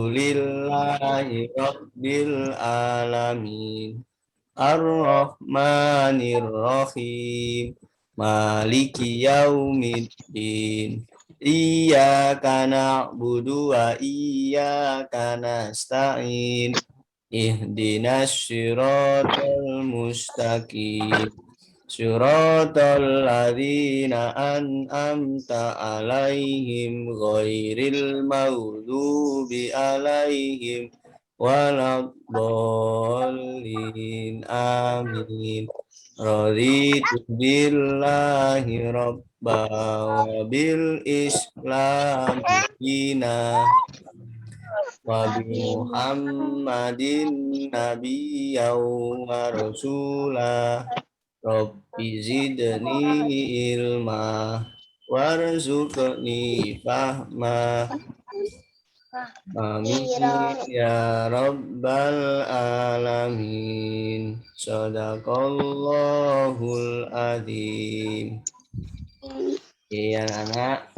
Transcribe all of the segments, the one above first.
Lillahi Rabbil Alamin. Ar-Rahmanir Rahim. Maliki Yaumiddin. Iyyaka na'budu wa iyyaka nasta'in. Ihdinas siratal mustaqim. Suratal ladzina an'amta alaihim ghairil maghdubi alaihim waladdallin. Amin. Raditu billahi rabba wa bil islam dina wa bi Muhammadin nabiyyan wa rasulah. Rabbi zidni ilma warzuqni fahma. Amin ya rabbal alamin. Shadaqallahul adzim. Iya anak,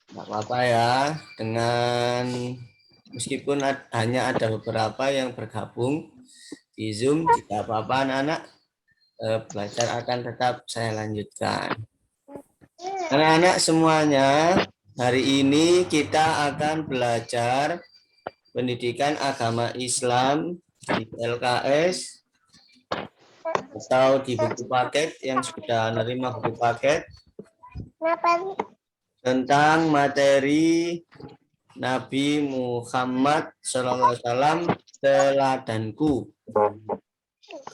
nggak apa-apa ya. Dengan meskipun hanya ada beberapa yang bergabung di Zoom, tidak apa-apa anak-anak. Belajar akan tetap saya lanjutkan. Anak-anak semuanya, hari ini kita akan belajar pendidikan agama Islam di LKS atau di buku paket yang sudah menerima buku paket tentang materi Nabi Muhammad SAW teladanku.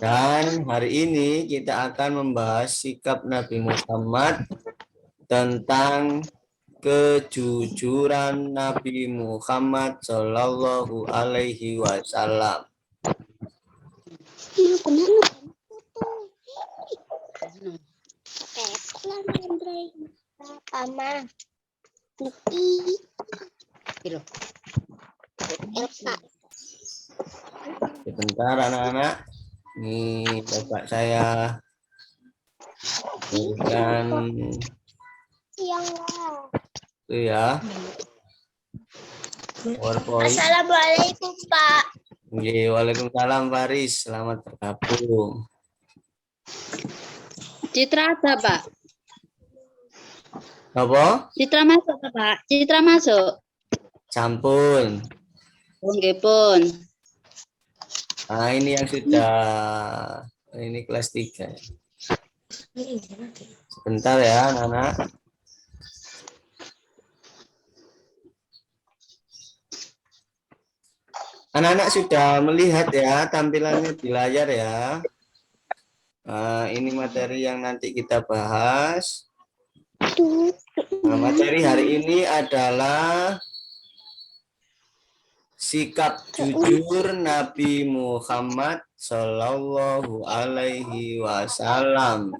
Dan hari ini kita akan membahas sikap Nabi Muhammad tentang kejujuran Nabi Muhammad Shallallahu Alaihi Wasallam. Sebentar anak-anak. Ini coba saya berikan itu ya. PowerPoint. Assalamualaikum Pak. Waalaikumsalam Faris, selamat bergabung. Citra ada Pak? Apa? Citra masuk Pak? Citra masuk? Sampun. Nggih pun. Nah ini yang sudah, ini kelas 3. Sebentar ya anak-anak. Anak-anak sudah melihat ya tampilannya di layar ya. Nah, ini materi yang nanti kita bahas. Nah, materi hari ini adalah sikap jujur Nabi Muhammad Shallallahu Alaihi Wasallam.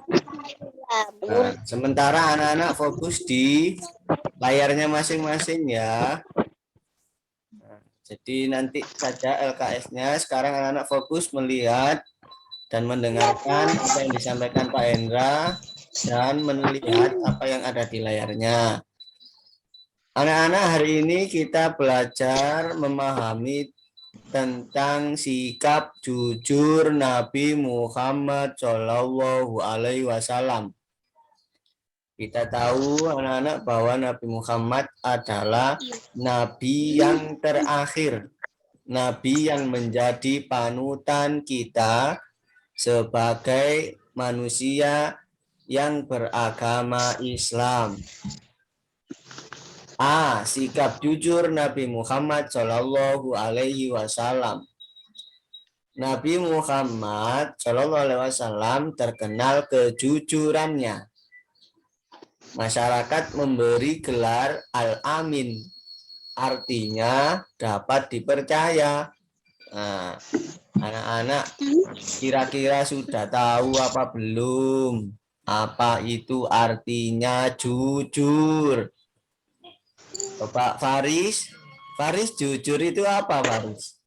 Nah, sementara anak-anak fokus di layarnya masing-masing ya. Nah, jadi nanti saja LKS-nya. Sekarang anak-anak fokus melihat dan mendengarkan apa yang disampaikan Pak Hendra dan melihat apa yang ada di layarnya. Anak-anak, hari ini kita belajar memahami tentang sikap jujur Nabi Muhammad Shallallahu Alaihi Wasallam. Kita tahu anak-anak bahwa Nabi Muhammad adalah Nabi yang terakhir, Nabi yang menjadi panutan kita sebagai manusia yang beragama Islam. Sikap jujur Nabi Muhammad Shallallahu Alaihi Wasallam. Nabi Muhammad Shallallahu Alaihi Wasallam terkenal kejujurannya. Masyarakat memberi gelar Al-Amin, artinya dapat dipercaya. Nah, anak-anak kira-kira sudah tahu apa belum? Apa itu artinya jujur? Bapak Faris, jujur itu apa Faris?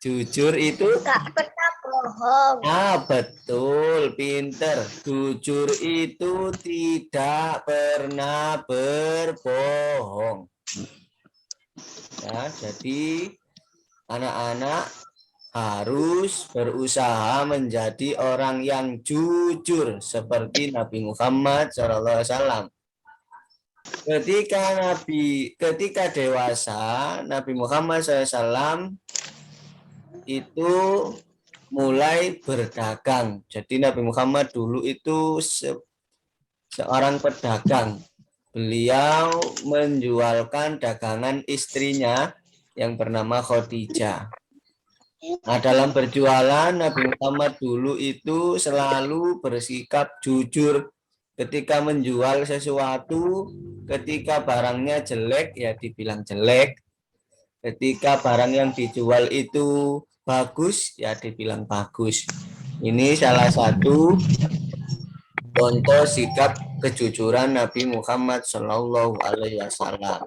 Jujur itu Gak pernah bohong. betul, pinter. Jujur itu tidak pernah berbohong. Ya, jadi anak-anak harus berusaha menjadi orang yang jujur seperti Nabi Muhammad SAW. Ketika dewasa, Nabi Muhammad SAW itu mulai berdagang. Jadi Nabi Muhammad dulu itu seorang pedagang. Beliau menjualkan dagangan istrinya yang bernama Khadijah. Nah, dalam berjualan, Nabi Muhammad dulu itu selalu bersikap jujur ketika menjual sesuatu. Ketika barangnya jelek, ya dibilang jelek. Ketika barang yang dijual itu bagus, ya dibilang bagus. Ini salah satu contoh sikap kejujuran Nabi Muhammad Shallallahu Alaihi Wasallam.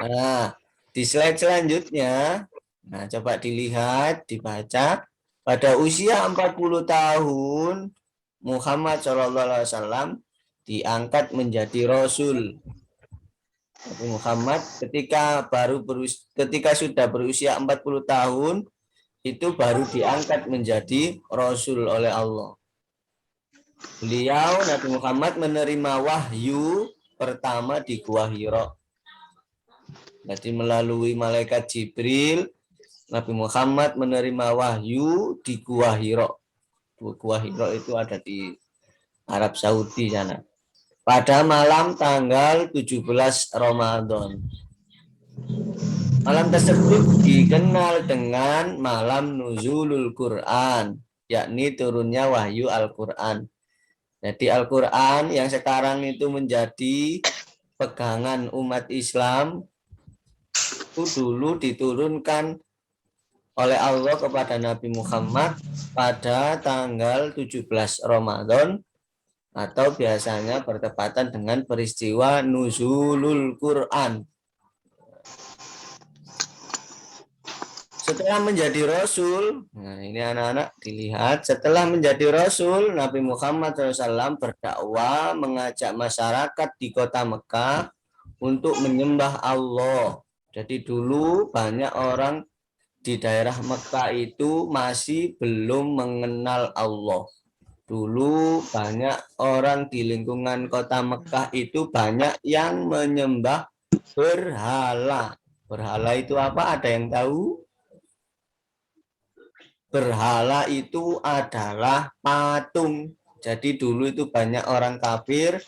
Nah, di slide selanjutnya, nah coba dilihat, dibaca. Pada usia 40 tahun, Muhammad Shallallahu Alaihi Wasallam diangkat menjadi Rasul. Nabi Muhammad ketika sudah berusia 40 tahun, itu baru diangkat menjadi Rasul oleh Allah. Beliau, Nabi Muhammad, menerima wahyu pertama di Gua Hira. Jadi melalui malaikat Jibril, Nabi Muhammad menerima wahyu di Gua Hira. Gua Hira itu ada di Arab Saudi sana. Pada malam tanggal 17 Ramadan. Malam tersebut dikenal dengan malam nuzulul Quran, yakni turunnya wahyu Al-Quran. Jadi Al-Quran yang sekarang itu menjadi pegangan umat Islam itu dulu diturunkan oleh Allah kepada Nabi Muhammad pada tanggal 17 Ramadan atau biasanya bertepatan dengan peristiwa nuzulul Quran. Setelah menjadi Rasul, nah ini anak-anak dilihat, setelah menjadi Rasul, Nabi Muhammad SAW berdakwah mengajak masyarakat di kota Mekah untuk menyembah Allah. Jadi dulu banyak orang di daerah Mekah itu masih belum mengenal Allah. Dulu banyak orang di lingkungan kota Mekah itu banyak yang menyembah berhala. Berhala itu apa? Ada yang tahu? Berhala itu adalah patung. Jadi dulu itu banyak orang kafir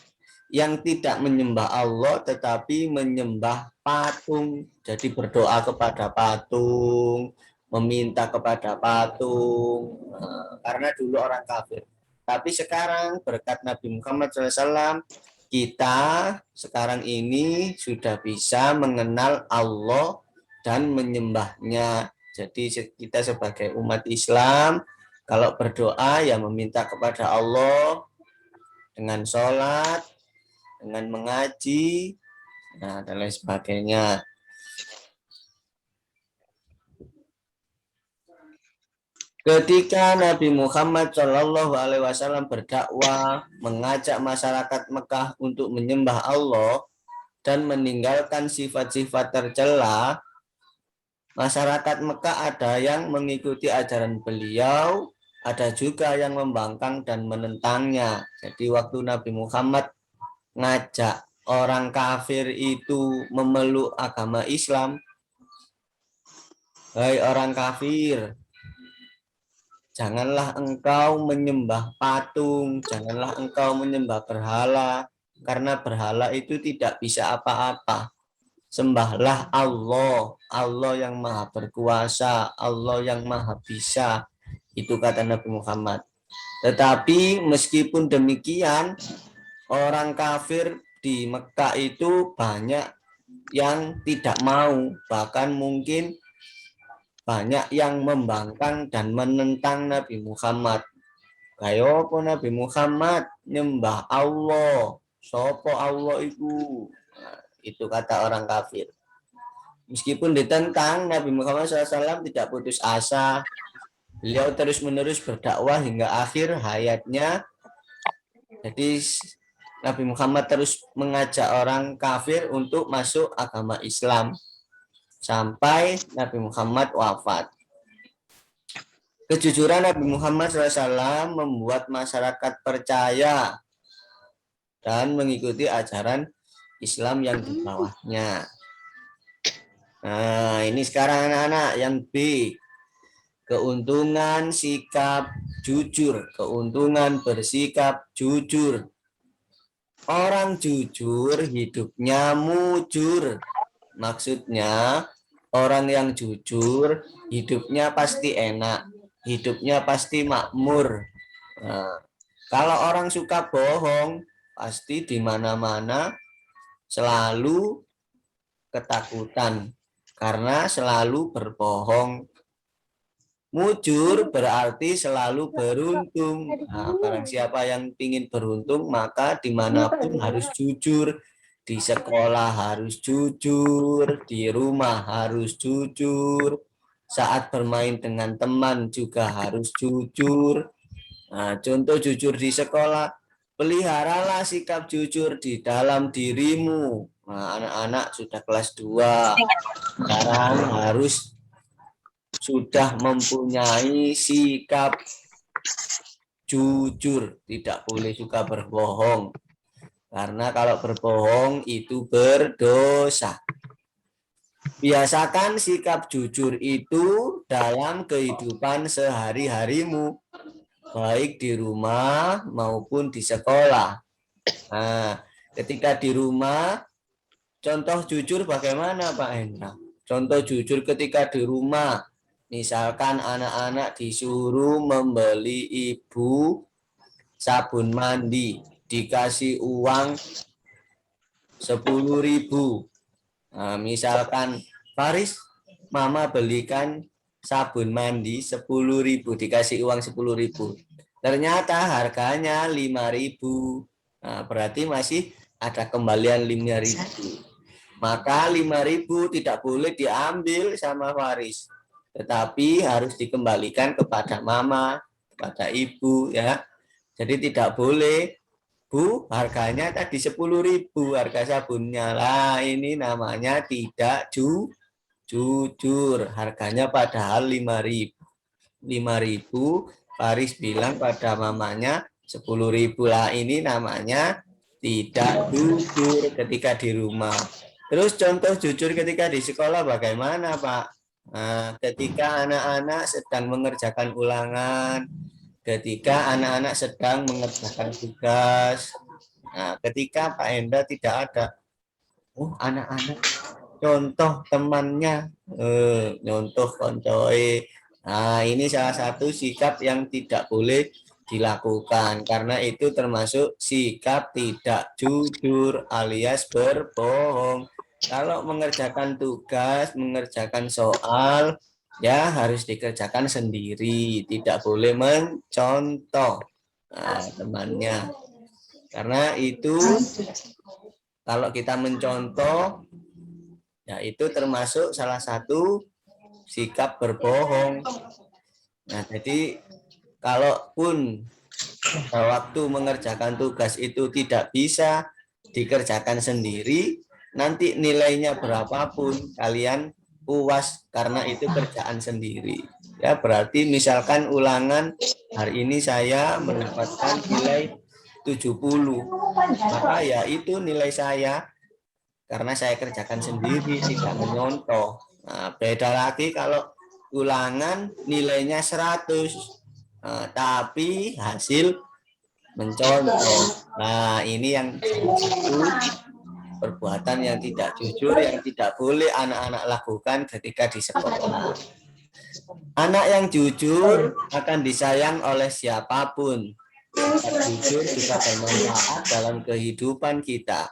yang tidak menyembah Allah tetapi menyembah patung. Jadi berdoa kepada patung, meminta kepada patung. Nah, karena dulu orang kafir. Tapi sekarang berkat Nabi Muhammad SAW, kita sekarang ini sudah bisa mengenal Allah dan menyembahnya. Jadi kita sebagai umat Islam, kalau berdoa ya meminta kepada Allah dengan sholat, dengan mengaji, nah dan lain sebagainya. Ketika Nabi Muhammad Shallallahu Alaihi Wasallam berdakwah, mengajak masyarakat Mekah untuk menyembah Allah dan meninggalkan sifat-sifat tercela, masyarakat Mekah ada yang mengikuti ajaran beliau, ada juga yang membangkang dan menentangnya. Jadi waktu Nabi Muhammad ngajak orang kafir itu memeluk agama Islam, hai orang kafir, janganlah engkau menyembah patung, janganlah engkau menyembah berhala, karena berhala itu tidak bisa apa-apa. Sembahlah Allah, Allah yang maha berkuasa, Allah yang maha bisa. Itu kata Nabi Muhammad. Tetapi meskipun demikian, orang kafir di Mekah itu banyak yang tidak mau, bahkan mungkin banyak yang membangkang dan menentang Nabi Muhammad. Kayak apa Nabi Muhammad nyembah Allah, sopo Allah itu. Itu kata orang kafir. Meskipun ditentang, Nabi Muhammad SAW tidak putus asa. Beliau terus-menerus berdakwah hingga akhir hayatnya. Jadi Nabi Muhammad terus mengajak orang kafir untuk masuk agama Islam sampai Nabi Muhammad wafat. Kejujuran Nabi Muhammad SAW membuat masyarakat percaya dan mengikuti ajaran Islam yang di bawahnya. Nah, ini sekarang anak-anak yang B. Keuntungan sikap jujur, keuntungan bersikap jujur. Orang jujur hidupnya mujur. Maksudnya orang yang jujur hidupnya pasti enak, hidupnya pasti makmur. Nah, kalau orang suka bohong, pasti di mana-mana selalu ketakutan karena selalu berbohong. Mujur berarti selalu beruntung. Nah, barang siapa yang ingin beruntung, maka dimanapun harus jujur. Di sekolah harus jujur, di rumah harus jujur, saat bermain dengan teman juga harus jujur. Nah, contoh jujur di sekolah, peliharalah sikap jujur di dalam dirimu. Nah, anak-anak sudah kelas 2, sekarang harus sudah mempunyai sikap jujur, tidak boleh suka berbohong. Karena kalau berbohong itu berdosa. Biasakan sikap jujur itu dalam kehidupan sehari-harimu, baik di rumah maupun di sekolah. Nah, ketika di rumah, contoh jujur bagaimana Pak Hendra? Contoh jujur ketika di rumah, misalkan anak-anak disuruh membeli ibu sabun mandi, dikasih uang 10.000. Nah, misalkan Faris, mama belikan sabun mandi 10.000, dikasih uang 10.000. Ternyata harganya 5.000. Nah, berarti masih ada kembalian 5.000. Maka 5.000 tidak boleh diambil sama Faris, tetapi harus dikembalikan kepada mama, kepada ibu ya. Jadi tidak boleh, Bu, harganya tadi 10.000 harga sabunnya. Lah, ini namanya tidak jujur. Harganya padahal 5.000. 5.000, Faris bilang pada mamanya 10.000. Lah, ini namanya tidak jujur ketika di rumah. Terus contoh jujur ketika di sekolah bagaimana, Pak? Nah, ketika anak-anak sedang mengerjakan ulangan, ketika anak-anak sedang mengerjakan tugas. Nah, ketika Pak Enda tidak ada, anak-anak contoh temannya, contoh koncoe. Nah, ini salah satu sikap yang tidak boleh dilakukan karena itu termasuk sikap tidak jujur alias berbohong. Kalau mengerjakan tugas, mengerjakan soal, ya harus dikerjakan sendiri, tidak boleh mencontoh temannya. Karena itu kalau kita mencontoh, ya itu termasuk salah satu sikap berbohong. Nah, jadi kalaupun waktu mengerjakan tugas itu tidak bisa dikerjakan sendiri, nanti nilainya berapapun kalian puas karena itu kerjaan sendiri. Ya, berarti misalkan ulangan hari ini saya mendapatkan nilai 70. Maka ya itu nilai saya karena saya kerjakan sendiri, tidak menyontoh. Nah, beda lagi kalau ulangan nilainya 100, tapi hasil mencontoh. Nah, ini yang satu perbuatan yang tidak jujur yang tidak boleh anak-anak lakukan ketika di sekolah. Anak yang jujur akan disayang oleh siapapun. Jujur juga bermanfaat dalam kehidupan kita.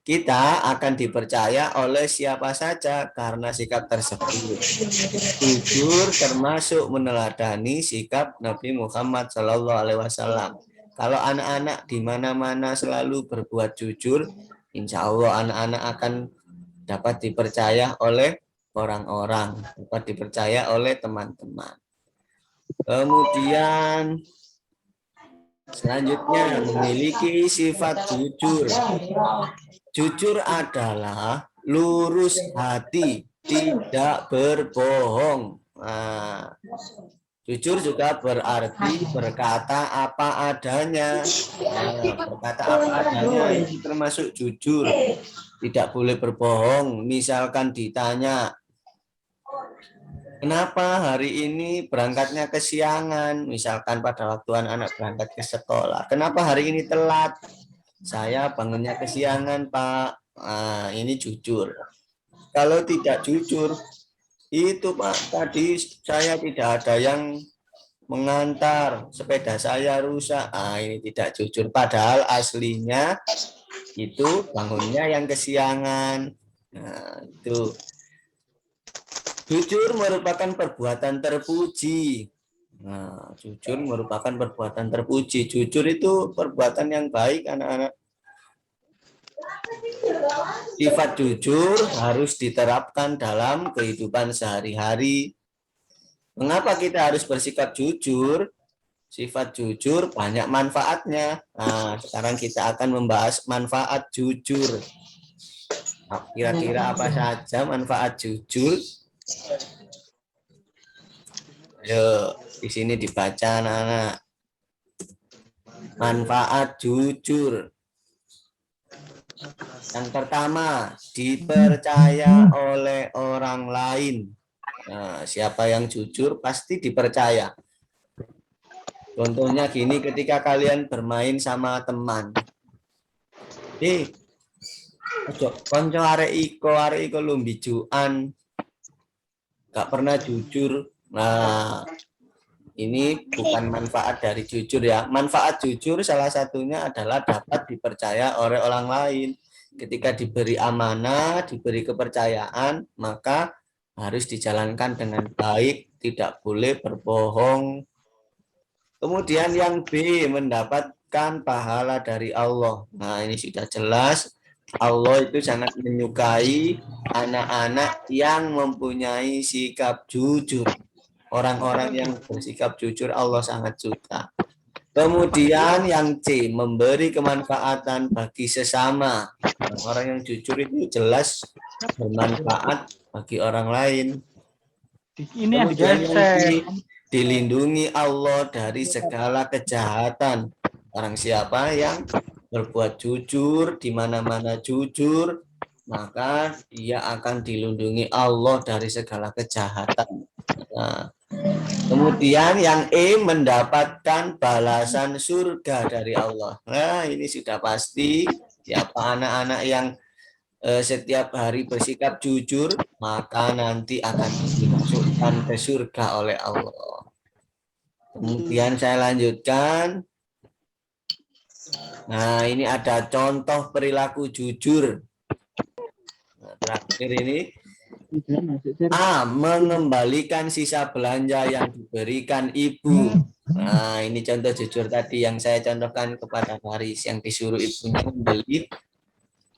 Kita akan dipercaya oleh siapa saja karena sikap tersebut. Jujur termasuk meneladani sikap Nabi Muhammad SAW. Kalau anak-anak di mana-mana selalu berbuat jujur, insya Allah anak-anak akan dapat dipercaya oleh orang-orang, dapat dipercaya oleh teman-teman. Kemudian Selanjutnya, memiliki sifat jujur. Jujur adalah lurus hati, tidak berbohong. Nah, jujur juga berarti berkata apa adanya. Nah, berkata apa adanya itu termasuk jujur. Tidak boleh berbohong. Misalkan ditanya, kenapa hari ini berangkatnya kesiangan? Misalkan pada waktu anak-anak berangkat ke sekolah. Kenapa hari ini telat? Saya bangunnya kesiangan, Pak. Nah, ini jujur. Kalau tidak jujur, itu Pak, tadi saya tidak ada yang mengantar, sepeda saya rusak. Ah, ini tidak jujur. Padahal aslinya itu bangunnya yang kesiangan. Nah, itu. Jujur merupakan perbuatan terpuji. Nah, jujur merupakan perbuatan terpuji. Jujur itu perbuatan yang baik, anak-anak. Sifat jujur harus diterapkan dalam kehidupan sehari-hari. Mengapa kita harus bersikap jujur? Sifat jujur banyak manfaatnya. Nah, sekarang kita akan membahas manfaat jujur. Kira-kira apa saja manfaat jujur? Ayo, di sini dibaca anak-anak. Manfaat jujur. Yang pertama, dipercaya oleh orang lain. Nah, siapa yang jujur pasti dipercaya. Contohnya gini, ketika kalian bermain sama teman. Ojo konco arek iko lumbijuan. Gak pernah jujur. Nah, ini bukan manfaat dari jujur ya. Manfaat jujur salah satunya adalah dapat dipercaya oleh orang lain. Ketika diberi amanah, diberi kepercayaan, maka harus dijalankan dengan baik, tidak boleh berbohong. Kemudian yang B, mendapatkan pahala dari Allah. Nah, ini sudah jelas. Allah itu sangat menyukai anak-anak yang mempunyai sikap jujur. Orang-orang yang bersikap jujur Allah sangat suka. Kemudian yang C, memberi kemanfaatan bagi sesama. Orang yang jujur itu jelas bermanfaat bagi orang lain. Kemudian yang D, dilindungi Allah dari segala kejahatan. Orang siapa yang berbuat jujur, di mana-mana jujur, maka dia akan dilindungi Allah dari segala kejahatan. Nah, kemudian yang E, mendapatkan balasan surga dari Allah. Nah, ini sudah pasti. Siapa anak-anak yang setiap hari bersikap jujur, maka nanti akan dimasukkan ke surga oleh Allah. Kemudian saya lanjutkan. Nah, ini ada contoh perilaku jujur. Nah, terakhir ini. A, mengembalikan sisa belanja yang diberikan ibu. Nah, ini contoh jujur tadi yang saya contohkan kepada Faris, yang disuruh ibunya membeli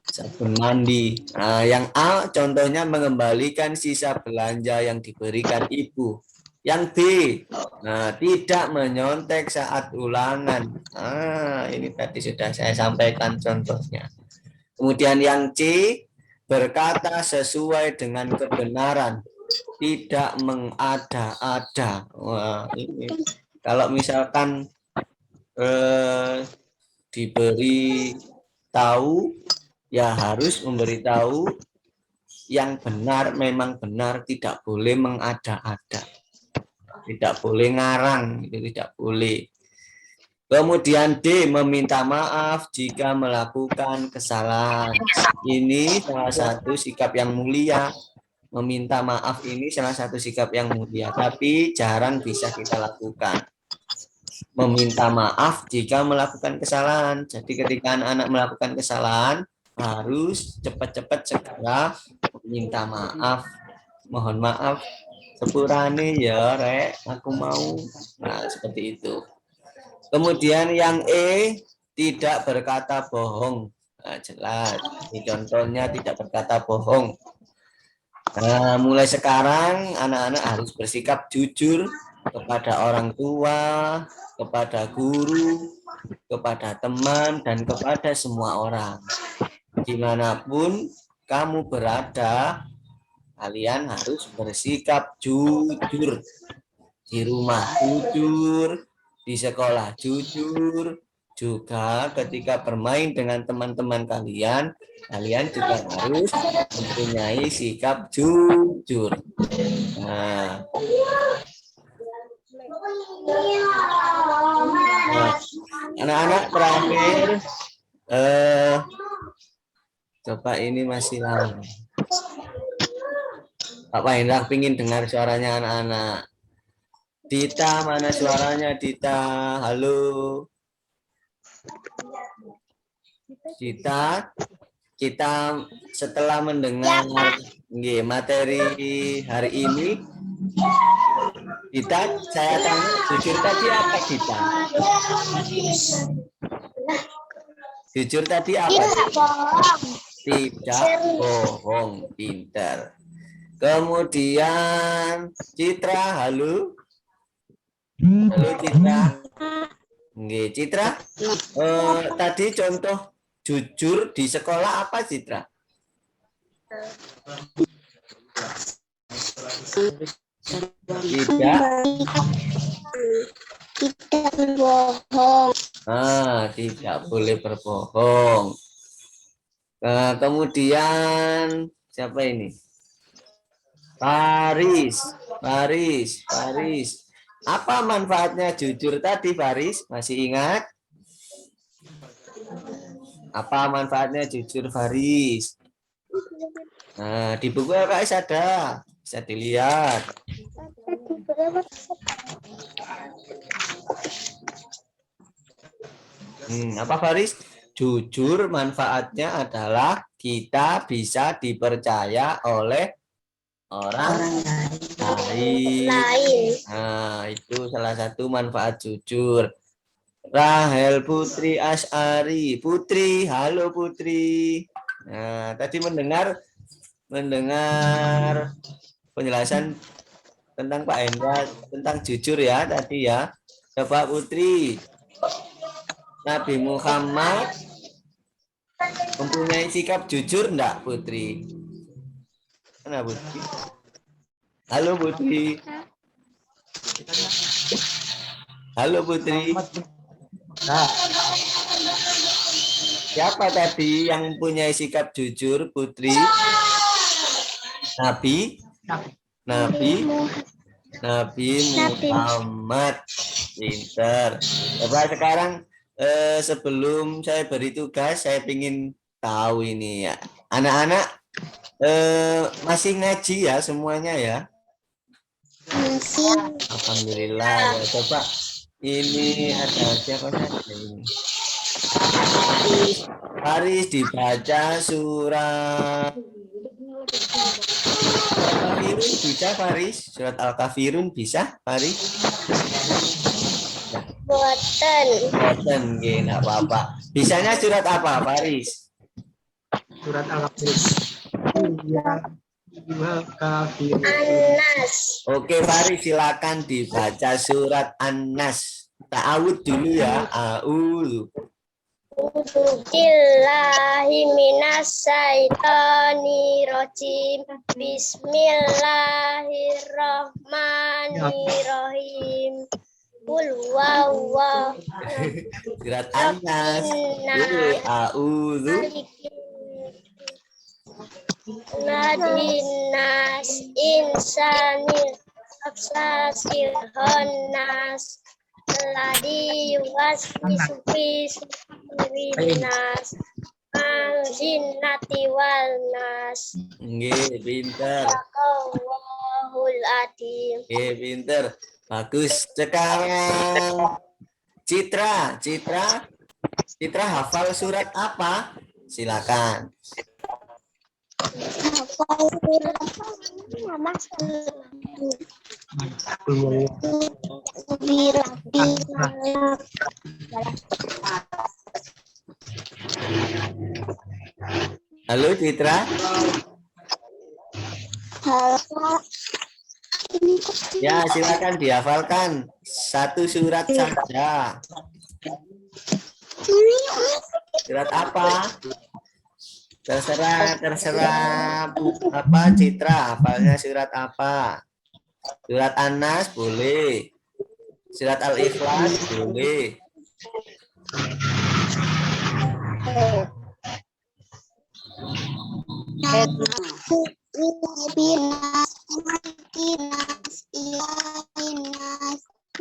sabun mandi. Nah, yang A contohnya mengembalikan sisa belanja yang diberikan ibu. Yang B, nah, tidak menyontek saat ulangan. Nah, ini tadi sudah saya sampaikan contohnya. Kemudian yang C, berkata sesuai dengan kebenaran, tidak mengada-ada. Wah, ini kalau misalkan diberi tahu, ya harus memberitahu yang benar, memang benar, tidak boleh mengada-ada, tidak boleh ngarang, itu tidak boleh. Kemudian D, meminta maaf jika melakukan kesalahan. Ini salah satu sikap yang mulia. Meminta maaf ini salah satu sikap yang mulia, tapi jarang bisa kita lakukan. Meminta maaf jika melakukan kesalahan. Jadi ketika anak-anak melakukan kesalahan, harus cepat-cepat segera meminta maaf. Mohon maaf, sepurane ya rek, aku mau. Nah, seperti itu. Kemudian yang E, tidak berkata bohong. Nah, jelas. Ini contohnya tidak berkata bohong. Nah, mulai sekarang anak-anak harus bersikap jujur kepada orang tua, kepada guru, kepada teman, dan kepada semua orang. Dimanapun kamu berada, kalian harus bersikap jujur. Di rumah jujur, di sekolah jujur, juga ketika bermain dengan teman-teman kalian, kalian juga harus mempunyai sikap jujur. Nah, anak-anak terakhir, coba ini masih lama. Pak Hendrak pingin dengar suaranya anak-anak. Dita, mana suaranya Dita? Halo. Dita, kita setelah mendengar materi hari ini, Dita, saya tanya jujur tadi apa Dita? Jujur tadi apa? Tidak bohong. Tidak bohong, pintar. Kemudian Citra, halo. Halo Citra. Nggih, Citra. Tadi contoh jujur di sekolah apa Citra? Tidak berbohong. Tidak boleh berbohong. Kemudian siapa ini? Faris. Apa manfaatnya jujur tadi, Faris? Masih ingat? Apa manfaatnya jujur, Faris? Nah, di buku LKS ada. Bisa dilihat. Apa, Faris? Jujur manfaatnya adalah kita bisa dipercaya oleh orang lain. Nah, itu salah satu manfaat jujur. Rahel Putri Asyari. Putri, halo Putri. Nah, tadi mendengar penjelasan tentang Pak Hendra tentang jujur ya tadi ya. Coba Putri. Nabi Muhammad mempunyai sikap jujur enggak, Putri? Mana Putri? Halo Putri. Halo Putri. Siapa tadi yang mempunyai sikap jujur, Putri? Nabi Muhammad. Pinter. Coba sekarang sebelum saya beri tugas, saya ingin tahu ini ya. Anak-anak masih ngaji ya semuanya ya? Alhamdulillah. Ya, coba ini ada siapa saja ini? Faris dibaca surat Al-Kafirun bisa, Faris? Surat Al-Kafirun bisa, Faris? Boten, enggak apa-apa. Bisanya surat apa, Faris? Surat Al-Kafirun. Anas. Oke, Faris silakan dibaca surat An-Nas. Ta'awud dulu ya. A'udzu Billahi minasyaitonirrajim. Bismillahirrahmanirrahim. Qul huwallahu surat An-Nas. A'udzu Nadinas insanil absasil honnas ladi yuwaswisu fi sudurinas al-jinnati wal nas. Nggih, pinter. Shaqallahul adzim. Nggih, pinter. Bagus. Sekarang Citra hafal surat apa? Silakan. Halo Citra. Halo. Ini Ya, silakan dihafalkan satu surat saja. Surat apa? Terserah apa Citra, hafalnya surat apa? Surat An-Nas boleh. Surat Al-Ikhlas boleh.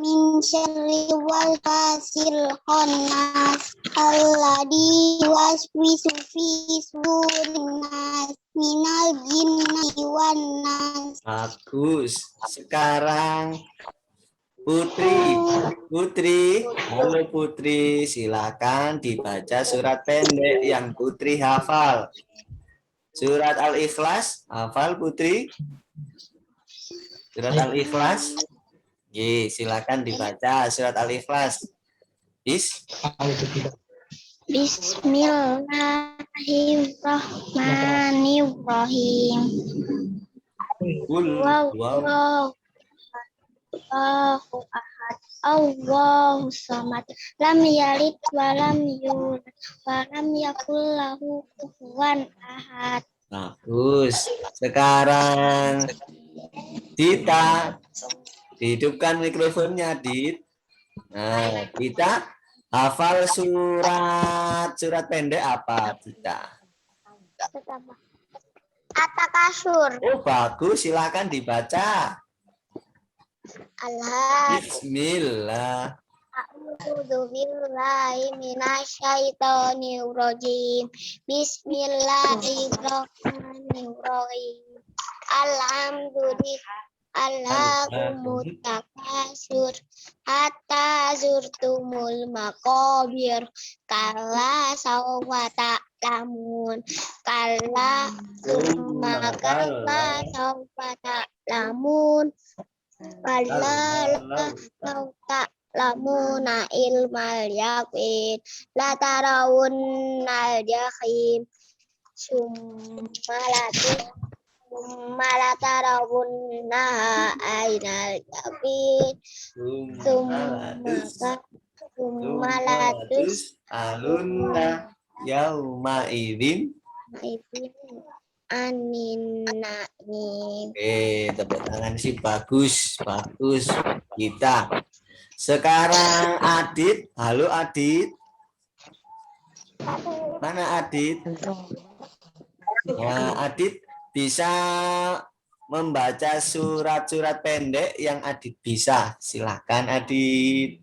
min syarri wal fasil khannas alladzi waswisu fi sudurin nas minal jinnati wan nas. Bagus. Sekarang Putri, halo Putri, silakan dibaca surat pendek yang Putri hafal. Surat Al-Ikhlas, hafal Putri? Surat Al-Ikhlas? Silakan dibaca surat Al-Ikhlas. Bismillahirrahmanirrahim. Wallahu ahad. Allahu samad. Lam yalid wa lam yulad wa lam yakul lahu kufuwan ahad. Bagus. Sekarang Dita, dihidupkan mikrofonnya, Dit. Nah, kita hafal surat pendek apa, Dita? At-Takasur. Oh, bagus. Silakan dibaca. Allah. Bismillah. A'udzu billahi minasyaitonir rajim. Bismillahirrahmanirrahim. Alhamdulillah. Allahumma takasur hatta zurtumul maqabir kalla sawfa ta'lamun kalla summa kalla sawfa ta'lamun kalla sawfa ta'lamuna ilmal yaqin la tarawunnal jahim summa tarawunna ainal yaqin summa latus alunna yauma idzin. anin naim. Tepuk tangan sih, bagus kita. Sekarang Adit, halo Adit. Mana Adit? Nah, Adit bisa membaca surat-surat pendek yang Adit bisa. Silakan Adit.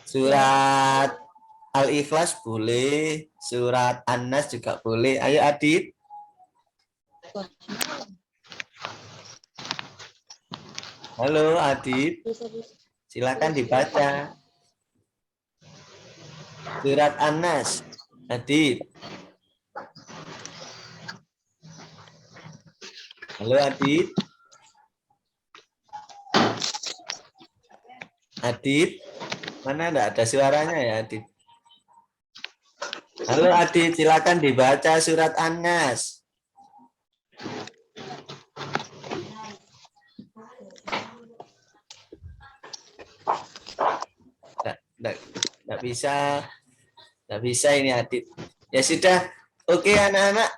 Surat Al-Ikhlas boleh, surat An-Nas juga boleh. Ayo Adit. Halo Adit. Silakan dibaca. Surat An-Nas. Adit. Halo Adit. Adit. Mana enggak ada suaranya ya Adit? Halo Adit, silakan dibaca surat An-Nas. Enggak bisa ini Adit. Ya sudah. Oke anak-anak,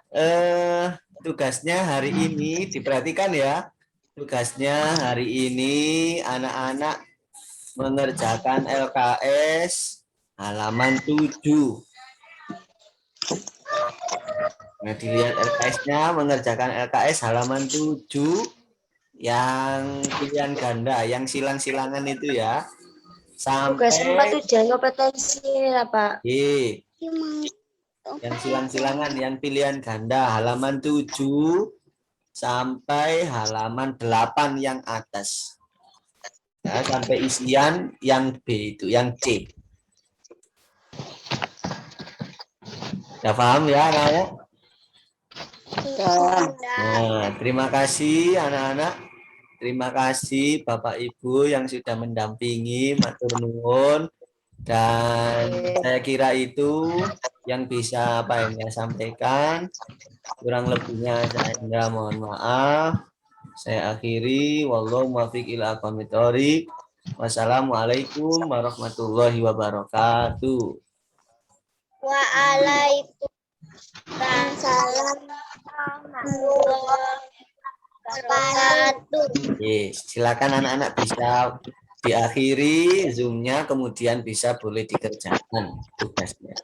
tugasnya hari ini diperhatikan ya. Tugasnya hari ini anak-anak mengerjakan LKS halaman 7. Nah, dilihat LKS-nya, mengerjakan LKS halaman 7 yang pilihan ganda, yang silang-silangan itu ya. Sampai Tugas 4 ujian kompetensi ya, Pak. Yang silang-silangan, yang pilihan ganda halaman 7 sampai halaman 8 yang atas. Ya, sampai isian yang B itu, yang C. Ya paham ya anak-anak? Nah, terima kasih anak-anak. Terima kasih Bapak Ibu yang sudah mendampingi, matur nuwun. Dan saya kira itu yang bisa Pak Enda sampaikan. Kurang lebihnya saya mohon maaf. Saya akhiri. Wallahu muwaffiq ila aqwamit thoriq. Wassalamualaikum warahmatullahi wabarakatuh. Waalaikumsalam warahmatullahi wabarakatuh. Yes, silakan anak-anak bisa diakhiri Zoom-nya, kemudian bisa boleh dikerjakan tugasnya.